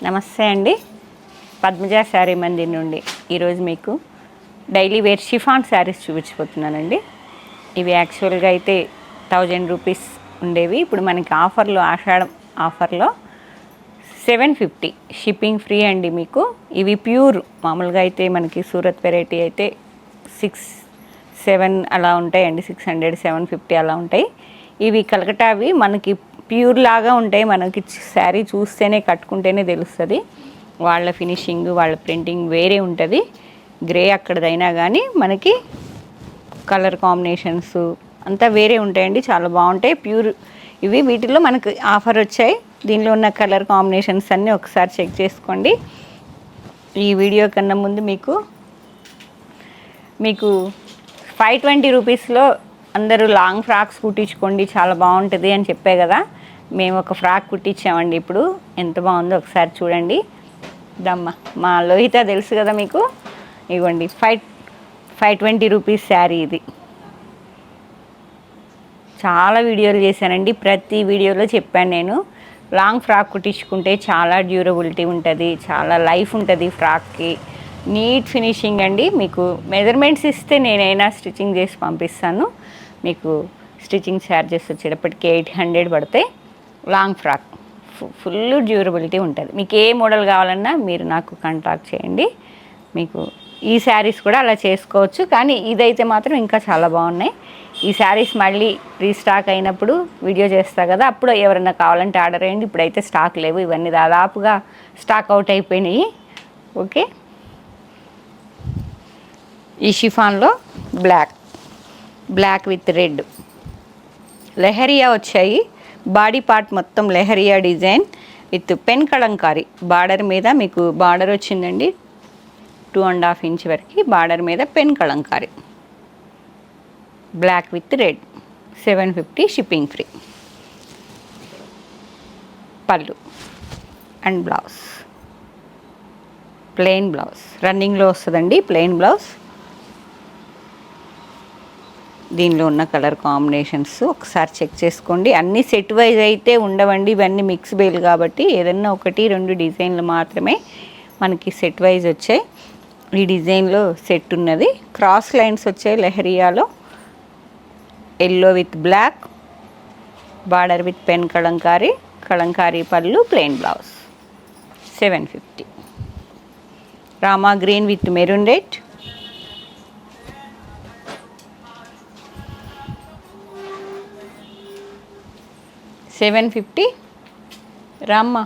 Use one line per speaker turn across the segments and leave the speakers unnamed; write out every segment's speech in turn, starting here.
నమస్తే అండి, పద్మజ శారీ మందిర్ నుండి ఈరోజు మీకు డైలీ వేర్ షిఫాన్ శారీస్ చూపించబోతున్నానండి. ఇవి యాక్చువల్గా అయితే 1000 రూపీస్ ఉండేవి. ఇప్పుడు మనకి ఆఫర్లో, ఆషాఢం ఆఫర్లో 750 షిప్పింగ్ ఫ్రీ అండి మీకు. ఇవి ప్యూర్, మామూలుగా అయితే మనకి సూరత్ వెరైటీ అయితే 6-7 అలా ఉంటాయండి, 600-750 అలా ఉంటాయి. ఇవి కలకటావి మనకి ప్యూర్ లాగా ఉంటాయి. మనకి శారీ చూస్తేనే, కట్టుకుంటేనే తెలుస్తుంది. వాళ్ళ ఫినిషింగ్, వాళ్ళ ప్రింటింగ్ వేరే ఉంటుంది. గ్రే అక్కడదైనా కానీ మనకి కలర్ కాంబినేషన్స్ అంతా వేరే ఉంటాయండి, చాలా బాగుంటాయి. ప్యూర్ ఇవి. వీటిల్లో మనకు ఆఫర్ వచ్చాయి. దీనిలో ఉన్న కలర్ కాంబినేషన్స్ అన్నీ ఒకసారి చెక్ చేసుకోండి. ఈ వీడియో కన్నా ముందు మీకు 520 రూపీస్లో అందరూ లాంగ్ ఫ్రాక్స్ కుట్టించుకోండి, చాలా బాగుంటుంది అని చెప్పే కదా. మేము ఒక ఫ్రాక్ కుట్టించామండి. ఇప్పుడు ఎంత బాగుందో ఒకసారి చూడండి. దమ్మ మా లోహిత తెలుసు కదా మీకు. ఇవ్వండి 520 రూపీస్ శారీ. ఇది చాలా వీడియోలు చేశానండి, ప్రతి వీడియోలో చెప్పాను నేను. లాంగ్ ఫ్రాక్ కుట్టించుకుంటే చాలా డ్యూరబిలిటీ ఉంటుంది, చాలా లైఫ్ ఉంటుంది ఫ్రాక్కి. నీట్ ఫినిషింగ్ అండి. మీకు మెజర్మెంట్స్ ఇస్తే నేనైనా స్టిచ్చింగ్ చేసి పంపిస్తాను. మీకు స్టిచ్చింగ్ ఛార్జెస్ వచ్చేటప్పటికి 800 పడతాయి. లాంగ్ ఫ్రాక్ ఫుల్ డ్యూరబిలిటీ ఉంటుంది. మీకు ఏ మోడల్ కావాలన్నా మీరు నాకు కాంటాక్ట్ చేయండి. మీకు ఈ శారీస్ కూడా అలా చేసుకోవచ్చు, కానీ ఇదైతే మాత్రం ఇంకా చాలా బాగున్నాయి. ఈ శారీస్ మళ్ళీ రీస్టాక్ అయినప్పుడు వీడియో చేస్తా కదా, అప్పుడు ఎవరైనా కావాలంటే ఆర్డర్ వేయండి. ఇప్పుడైతే స్టాక్ లేవు, ఇవన్నీ దాదాపుగా స్టాక్ అవుట్ అయిపోయినాయి. ఓకే. ఈ షిఫాన్లో బ్లాక్ విత్ రెడ్ లెహరియా వచ్చాయి. బాడీ పార్ట్ మొత్తం leheriya design with pen kalamkari. Border మీద మీకు బార్డర్ వచ్చిందండి, 2.5 ఇంచ్ వరకు బార్డర్ మీద pen kalamkari. Black with red, 750 shipping free. Pallu and blouse, plain blouse రన్నింగ్లో వస్తుందండి, ప్లెయిన్ బ్లౌజ్. దీనిలో ఉన్న కలర్ కాంబినేషన్స్ ఒకసారి చెక్ చేసుకోండి. అన్నీ సెట్ వైజ్ అయితే ఉండవండి, ఇవన్నీ మిక్స్ బేల్ కాబట్టి ఏదన్నా 1-2 డిజైన్లు మాత్రమే మనకి సెట్ వైజ్ వచ్చాయి. ఈ డిజైన్లో సెట్ ఉన్నది. క్రాస్ లైన్స్ వచ్చాయి లెహరియాలో. Yellow with black, border with pen kalamkari పళ్ళు, plain blouse. 750. Rama green with maroon red, 750. Rama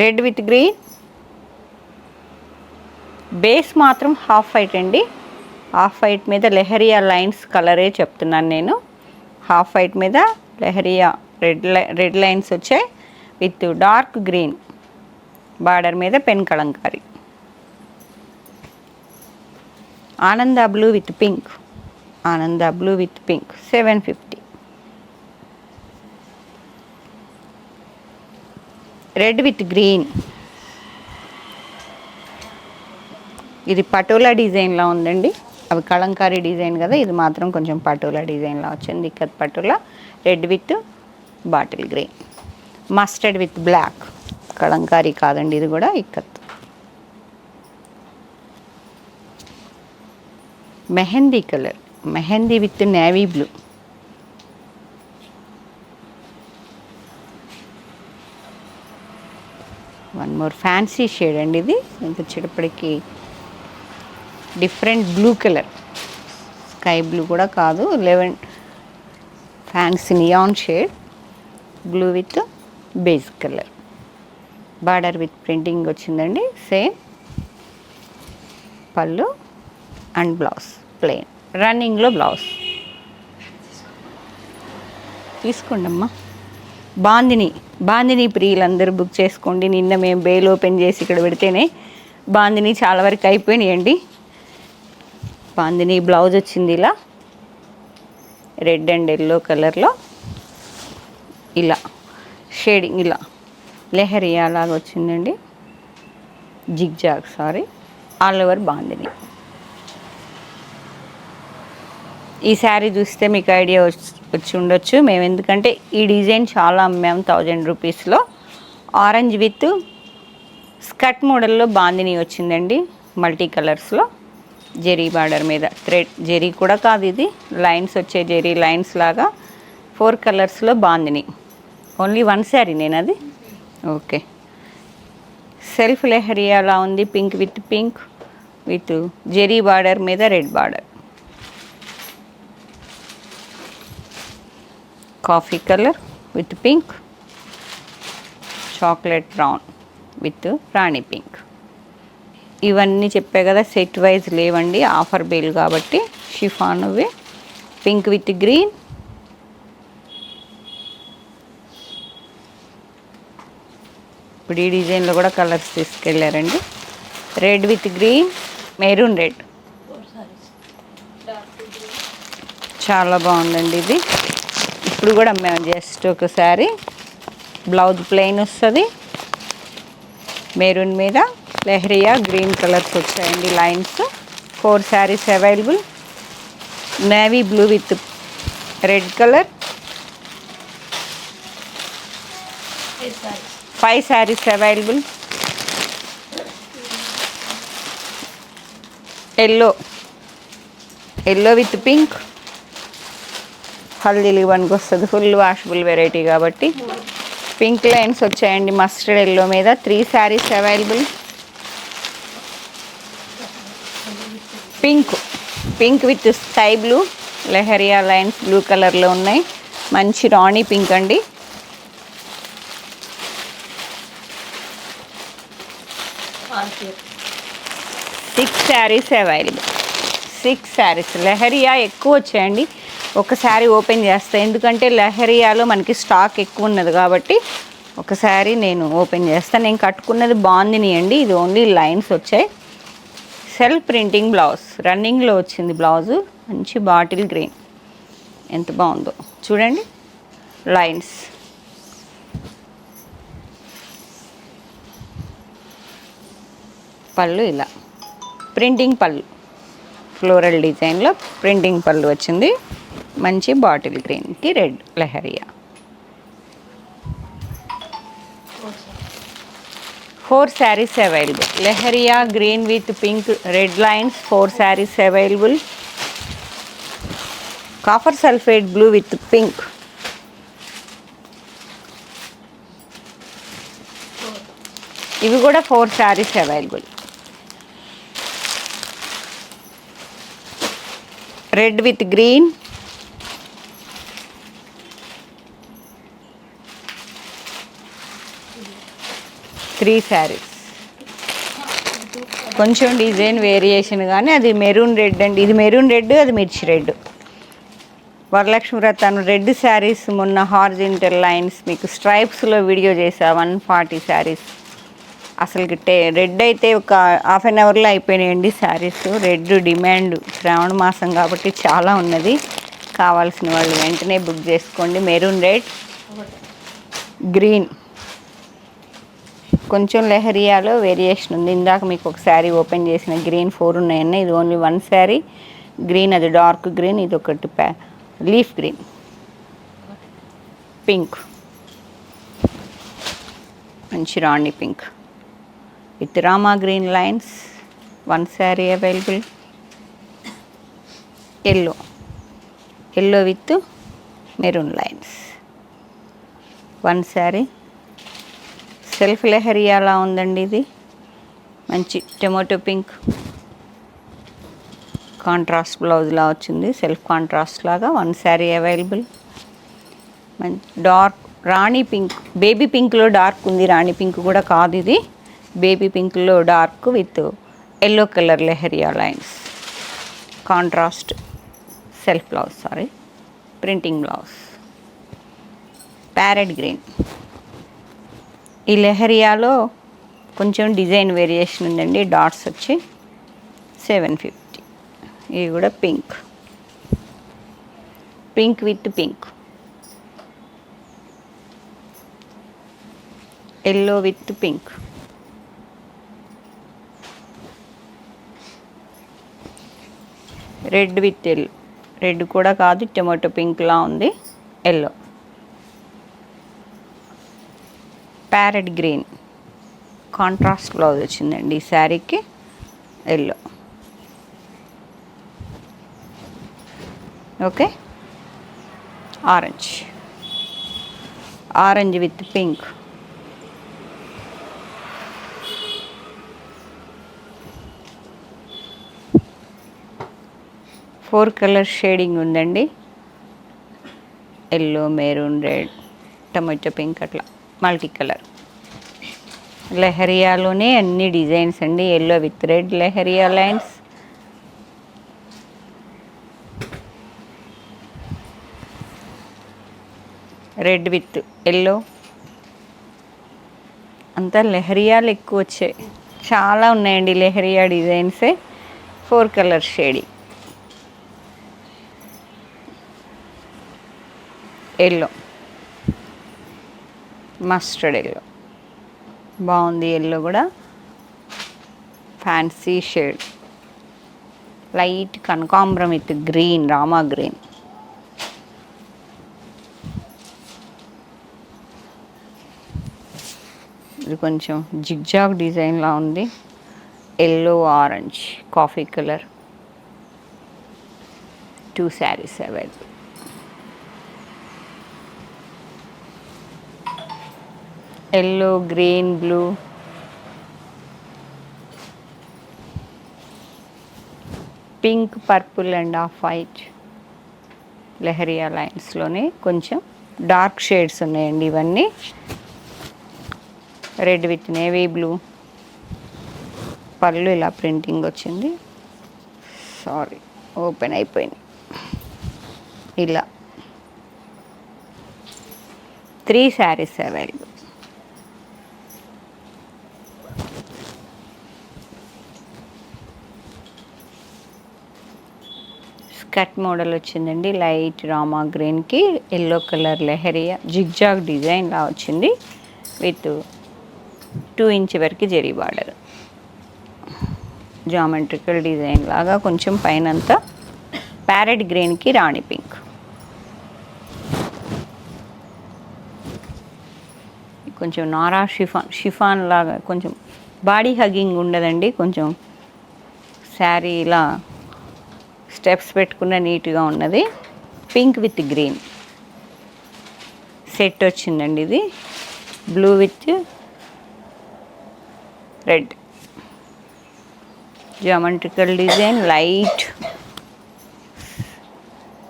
red with green. Base మాత్రం హాఫ్ వైట్ అండి. హాఫ్ వైట్ మీద లెహరియా లైన్స్ కలరే చెప్తున్నాను నేను. హాఫ్ వైట్ మీద లెహరియా రెడ్ లైన్స్ వచ్చాయి విత్ డార్క్ గ్రీన్. బార్డర్ మీద pen kalamkari. Ananda blue with pink, 750. Red with green. ఇది పటోలా డిజైన్లా ఉందండి. అవి కలంకారీ డిజైన్ కదా, ఇది మాత్రం కొంచెం పటోలా డిజైన్లా వచ్చింది. Ikat patola. Red with bottle green. Mustard with black, kalamkari కాదండి ఇది కూడా, ikat. Mehndi colour, mehndi with navy blue. One more fancy shade అండి ఇది. ఇంత వచ్చేటప్పటికి different blue colour, sky blue కూడా కాదు, 11 fancy neon shade. Blue with base colour. Border with printing వచ్చిందండి. Same pallu and blouse plain. రన్నింగ్లో బ్లౌజ్ తీసుకోండి అమ్మా. బాందిని ప్రియులందరూ బుక్ చేసుకోండి. నిన్న మేము బేల్ ఓపెన్ చేసి ఇక్కడ పెడితేనే బాందిని చాలా వరకు అయిపోయినాయండి. బాందిని బ్లౌజ్ వచ్చింది ఇలా రెడ్ అండ్ ఎల్లో కలర్లో, ఇలా షేడింగ్, ఇలా లెహరియా లాగా వచ్చిందండి. Zigzag all over bandhani. ఈ శారీ చూస్తే మీకు ఐడియా వచ్చి ఉండొచ్చు. మేము ఎందుకంటే ఈ డిజైన్ చాలా అమ్మాము 1000 రూపీస్లో. ఆరెంజ్ విత్ స్కర్ట్ మోడల్లో బాందిని వచ్చిందండి, మల్టీ కలర్స్లో. జెరీ బార్డర్ మీద థ్రెడ్, జెరీ కూడా కాదు ఇది, లైన్స్ వచ్చే జెరీ లైన్స్ లాగా 4 కలర్స్లో బాందిని. ఓన్లీ 1 శారీ నేను అది. ఓకే, సెల్ఫ్ లెహరీ అలా ఉంది, పింక్ విత్ జెరీ బార్డర్ మీద red border. Coffee colour with pink, chocolate brown with rani pink. ఇవన్నీ చెప్పే కదా, సెట్ వైజ్ లేవండి, ఆఫర్ బేల్ కాబట్టి. షిఫాన్వి పింక్ విత్ గ్రీన్, ఇప్పుడు ఈ డిజైన్లో కూడా కలర్స్ తీసుకెళ్ళారండి. Red with green, maroon red, చాలా బాగుందండి ఇది. ఇప్పుడు కూడా మేము జస్ట్ ఒకసారి బ్లౌజ్ ప్లెయిన్ వస్తుంది, మెరూన్ మీద లెహరియా గ్రీన్ కలర్స్ వచ్చాయండి lines. 4 saris available. Navy blue with red colour, 5 saris available. Yellow with pink, haldi లివన్కి వస్తుంది, ఫుల్ వాషబుల్ వెరైటీ కాబట్టి. పింక్ లైన్స్ వచ్చాయండి మస్టర్డ్ ఎల్లో మీద. 3 saris available. Pink with sky blue, leheriya lines blue కలర్లో ఉన్నాయి. మంచి రాణి పింక్ అండి. Six saris available. 6 శారీస్. లెహరియా ఎక్కువ వచ్చాయండి, ఒక శారీ ఓపెన్ చేస్తాను ఎందుకంటే లెహరియాలో మనకి స్టాక్ ఎక్కువ ఉన్నది కాబట్టి ఒకసారి నేను ఓపెన్ చేస్తాను. నేను కట్టుకున్నది బాందిని అండి, ఇది ఓన్లీ లైన్స్ వచ్చాయి. సెల్ఫ్ ప్రింటింగ్ బ్లౌజ్, రన్నింగ్లో వచ్చింది బ్లౌజు. మంచి బాటిల్ గ్రీన్, ఎంత బాగుందో చూడండి, లైన్స్. పళ్ళు ఇలా ప్రింటింగ్ పళ్ళు, ఫ్లోరల్ డిజైన్లో ప్రింటింగ్ పళ్ళు వచ్చింది. మంచి బాటిల్ గ్రీన్కి red leheriya. 4 saris available. Leheriya green with pink red lines, 4 saris available. Copper sulphate blue with pink, ఇవి కూడా 4 saris available. Red with green, three saris. కొంచెం డిజైన్ వేరియేషన్ కానీ అది మెరూన్ రెడ్ అండి, ఇది మెరూన్ రెడ్, అది మిర్చి రెడ్. వరలక్ష్మి వ్రతం రెడ్ శారీస్ మొన్న హార్జెంటల్ లైన్స్ మీకు స్ట్రైప్స్లో వీడియో చేసా, 140 శారీస్. అసలుకి రెడ్ అయితే ఒక హాఫ్ అన్ అవర్లో అయిపోయినాయండి శారీస్. రెడ్ డిమాండ్ శ్రావణ మాసం కాబట్టి చాలా ఉన్నది, కావాల్సిన వాళ్ళు వెంటనే బుక్ చేసుకోండి. మెరూన్ రెడ్, గ్రీన్, కొంచెం లెహరియాలో వేరియేషన్ ఉంది. ఇందాక మీకు ఒక శారీ ఓపెన్ చేసిన గ్రీన్ 4 ఉన్నాయన్న, ఇది ఓన్లీ 1 శారీ. గ్రీన్ అది డార్క్ గ్రీన్, ఇది ఒకటి లీఫ్ గ్రీన్. పింక్, మంచి rani pink with Rama green lines, 1 sari available. Yellow with maroon lines, 1 sari. Self leheriya అలా ఉందండి ఇది, మంచి టొమాటో పింక్ కాంట్రాస్ట్ బ్లౌజ్లా వచ్చింది, సెల్ఫ్ కాంట్రాస్ట్ లాగా. 1 sari available. Dark rani pink, baby పింక్లో డార్క్ ఉంది, రాణి పింక్ కూడా కాదు ఇది, బేబీ పింక్లో dark with yellow colour lehariya lines, contrast self blouse, printing blouse. Parrot green, ఈ లెహరియాలో కొంచెం డిజైన్ వేరియేషన్ ఉందండి, డాట్స్ వచ్చి 750. ఇది కూడా pink with pink, yellow with pink, red with yellow, red కూడా కాదు, టొమాటో పింక్లా ఉంది. Yellow, parrot green contrast blouse వచ్చిందండి ఈ శారీకి. Yellow, okay. Orange, orange with pink, four colour shading ఉందండి. Yellow, maroon, red, tomato pink, అట్లా మల్టీ కలర్. లెహరియాలోనే అన్ని డిజైన్స్ అండి. Yellow with red lehariya lines, red with yellow, అంతా లెహరియాలు ఎక్కువ వచ్చాయి. చాలా ఉన్నాయండి లెహరియా డిజైన్సే. Four colour shading. Yellow, mustard yellow బాగుంది. ఎల్లో కూడా ఫ్యాన్సీ షేడ్. లైట్ కనకాంబరం విత్ గ్రీన్, రామా గ్రీన్. ఇది కొంచెం జిగ్జాగ్ డిజైన్లా ఉంది. Yellow, orange, coffee colour. 2 saris available. Yellow, green, blue, pink, purple and off white. Lehariya లైన్స్లోనే కొంచెం డార్క్ షేడ్స్ ఉన్నాయండి ఇవన్నీ. Red with navy blue. పళ్ళు ఇలా ప్రింటింగ్ వచ్చింది. సారీ, ఓపెన్ అయిపోయింది. ఇలా 3 శారీస్ అవైలబుల్. స్కర్ట్ మోడల్ వచ్చిందండి. లైట్ రామా గ్రీన్కి yellow colour lehariya zigzag design లా వచ్చింది. విత్ 2 ఇంచ్ వరకు జరీ బార్డర్. జామెట్రికల్ డిజైన్ లాగా కొంచెం పైనంతా. ప్యారెట్ గ్రీన్కి రాణి పింక్. కొంచెం నారా షిఫాన్ లాగా కొంచెం బాడీ హగ్గింగ్ ఉండదండి. కొంచెం శారీ ఇలా స్టెప్స్ పెట్టుకున్న నీట్గా ఉన్నది. పింక్ విత్ గ్రీన్ సెట్ వచ్చిందండి. ఇది blue with red. Geometrical design, light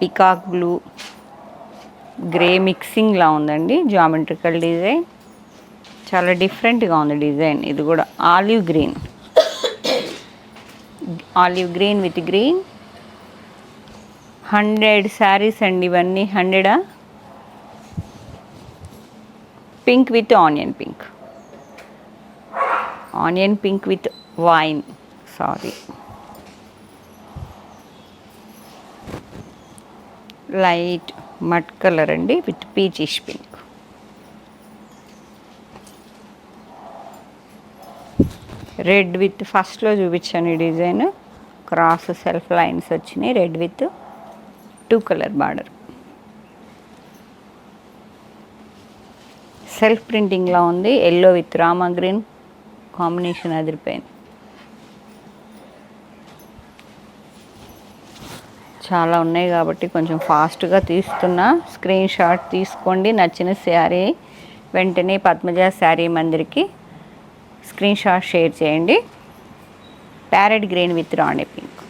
peacock blue, grey మిక్సింగ్లా ఉందండి. జామెట్రికల్ డిజైన్ చాలా డిఫరెంట్గా ఉంది డిజైన్. ఇది కూడా olive green, olive green with green. 100 saris అండి ఇవన్నీ. 100. Pink with onion pink, onion pink with wine, sorry, light mud colour అండి with peachish pink. Red with ఫస్ట్లో చూపించాను ఈ డిజైన్. క్రాస్ సెల్ఫ్ లైన్స్ వచ్చినాయి. Red with 2 colour border. Self ప్రింటింగ్లా ఉంది. Yellow with Rama green combination అదిరిపోయింది. చాలా ఉన్నాయి కాబట్టి కొంచెం ఫాస్ట్గా తీస్తున్నా. స్క్రీన్ షాట్ తీసుకోండి. నచ్చిన శారీ వెంటనే పద్మజ శారీ మందిర్కి స్క్రీన్ షాట్ షేర్ చేయండి. Parrot green with rani pink.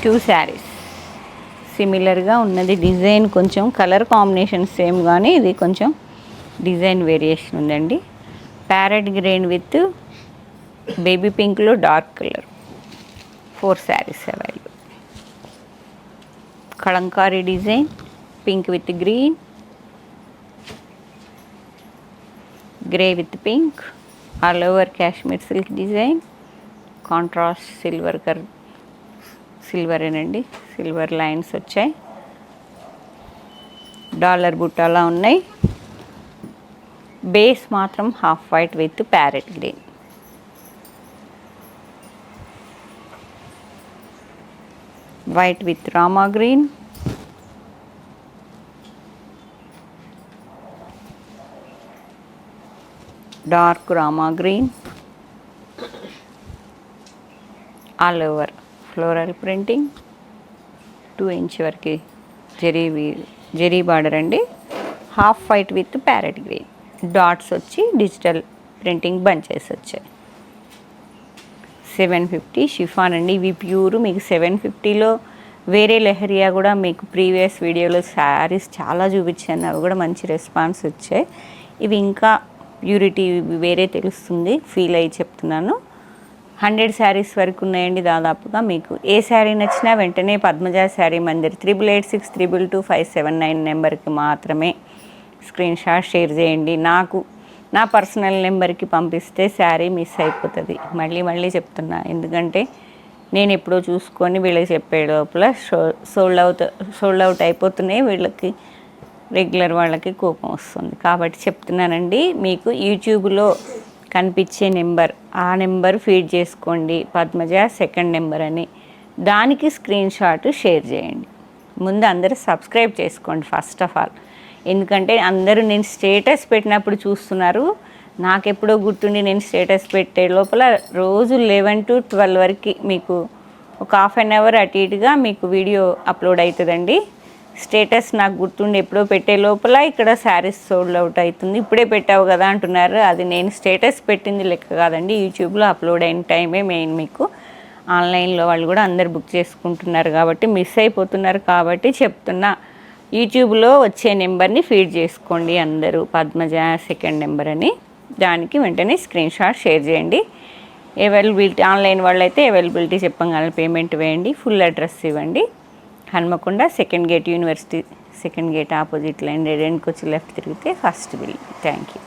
Two saris సిమిలర్గా ఉన్నది. డిజైన్ కొంచెం కలర్ కాంబినేషన్ సేమ్ కానీ ఇది కొంచెం డిజైన్ వేరియేషన్ ఉందండి. ప్యారెట్ గ్రీన్ విత్ బేబీ పింక్లో dark colour. 4 saris available. Kalamkari design, pink with green, grey with pink, all over Kashmir silk design. Contrast సిల్వరేనండి, సిల్వర్ లైన్స్ వచ్చాయి. డాలర్ బుట్టాలా ఉన్నాయి. బేస్ మాత్రం half white with parrot green. White with Rama green, dark rama green, all over floral printing, 2 inch వరకు zari border అండి, half white with parrot green, dots వచ్చి digital printing bunches వచ్చాయి. 750 chiffon అండి. ఇవి ప్యూర్. మీకు 750లో వేరే లెహరియా కూడా మీకు ప్రీవియస్ వీడియోలో శారీస్ చాలా చూపించాను, అవి కూడా మంచి రెస్పాన్స్ వచ్చాయి. ఇవి ఇంకా ప్యూరిటీ వేరే తెలుస్తుంది, ఫీల్ అయ్యి చెప్తున్నాను. 100 శారీస్ వరకు ఉన్నాయండి దాదాపుగా. మీకు ఏ శారీ నచ్చినా వెంటనే పద్మజ శారీ మందిర్ 8886222579 నెంబర్కి మాత్రమే స్క్రీన్ షాట్ షేర్ చేయండి. నా పర్సనల్ నెంబర్కి పంపిస్తే శారీ మిస్ అయిపోతుంది. మళ్ళీ చెప్తున్నా, ఎందుకంటే నేను ఎప్పుడో చూసుకొని వీళ్ళకి చెప్పే లోపల సోల్డ్ అవుట్ అయిపోతున్నాయి. వీళ్ళకి రెగ్యులర్ వాళ్ళకి కోపం వస్తుంది కాబట్టి చెప్తున్నానండి. మీకు యూట్యూబ్లో కనిపించే నెంబర్, ఆ నెంబర్ ఫీడ్ చేసుకోండి, పద్మజ సెకండ్ నెంబర్ అని. దానికి స్క్రీన్ షాట్ షేర్ చేయండి. ముందు అందరూ సబ్స్క్రైబ్ చేసుకోండి ఫస్ట్ ఆఫ్ ఆల్. ఎందుకంటే అందరూ నేను స్టేటస్ పెట్టినప్పుడు చూస్తున్నారు. నాకెప్పుడో గుర్తుండి నేను స్టేటస్ పెట్టే లోపల రోజు 11 to 12 వరకు మీకు ఒక హాఫ్ అన్ అవర్ అటు ఇటుగా మీకు వీడియో అప్లోడ్ అవుతుందండి. స్టేటస్ నాకు గుర్తుండి ఎప్పుడో పెట్టే లోపల ఇక్కడ శారీస్ సోల్డ్ అవుట్ అవుతుంది. ఇప్పుడే పెట్టావు కదా అంటున్నారు. అది నేను స్టేటస్ పెట్టింది లెక్క కాదండి, యూట్యూబ్లో అప్లోడ్ అయిన టైమే మెయిన్. మీకు ఆన్లైన్లో వాళ్ళు కూడా అందరు బుక్ చేసుకుంటున్నారు కాబట్టి మిస్ అయిపోతున్నారు కాబట్టి చెప్తున్నా. యూట్యూబ్లో వచ్చే నెంబర్ని ఫీడ్ చేసుకోండి అందరూ, పద్మజ సెకండ్ నెంబర్ అని. దానికి వెంటనే స్క్రీన్ షాట్ షేర్ చేయండి. అవైలబిలిటీ ఆన్లైన్ వాళ్ళైతే అవైలబిలిటీ చెప్పగలను, పేమెంట్ వేయండి, ఫుల్ అడ్రస్ ఇవ్వండి. Hanamkonda second gate, university second gate opposite lane, రెడెంట్కి వచ్చి లెఫ్ట్ తిరిగితే ఫస్ట్ బిల్డింగ్. Thank you.